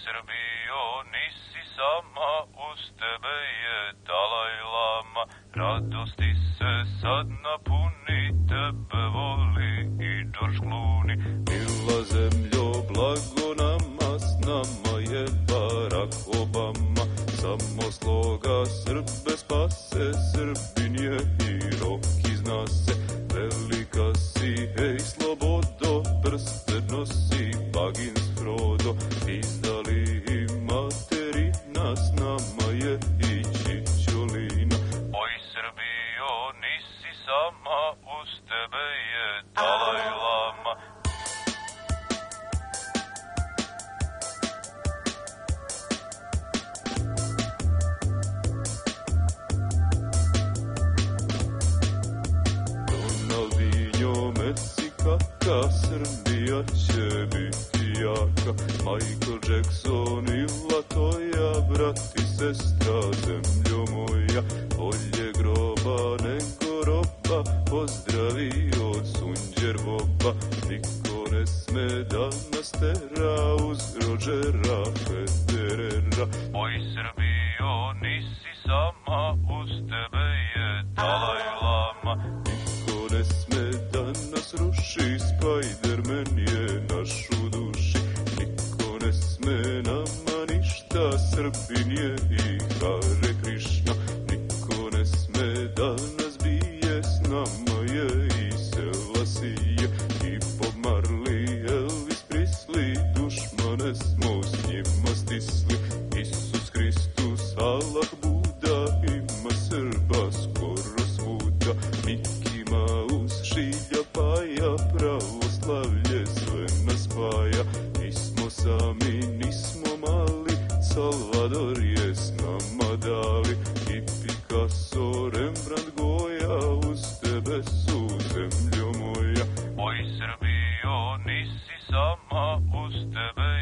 Srbijo, nisi sama, uz tebe je Dalaj Lama. Radosti se sad napuni, tebe voli i George Clooney. Mila zemljo, blago nama, s nama je Barack Obama. Samo sloga Srbe spase, Srbin je hero, zna se. Velika si, hej slobodo, prste nosi Bagins Frodo. Izdali i materina, s nama je i Čičolina. Oj Srbijo, nisi sama, uz tebe je Dalaj Lama. Kaka Srbija će biti jaka. Michael Jackson i Latoja, brat i sestra, zemljo moja. Bolje groba nego roba, pozdravi od Sunđer Boba. Niko ne sme da nas tera, uz Rodgera Federera. Oj Srbijo, nisi sama, uz tebe je Dalaj Lama. Niko ne sme da nas ruši, Spider-Man je naš u duši. Niko ne sme nama ništa, Srbin je i Hare Krišna. Niko ne sme da nas bije, s nama je i Selasije. I Bob Marley, Elvis Presley, dušmane smo s njima stisli. Isus Hristus, Allah Buda, ima Srba skoro svuda. Miki Maus, Šilja Paja, pravoslavlje sve nas spaja. Nismo sami, nismo mali, Salvador je s nama dali. I Picasso, Rembrandt, Goja, uz tebe su zemljo moja. Oj Srbijo, nisi sama, uz tebe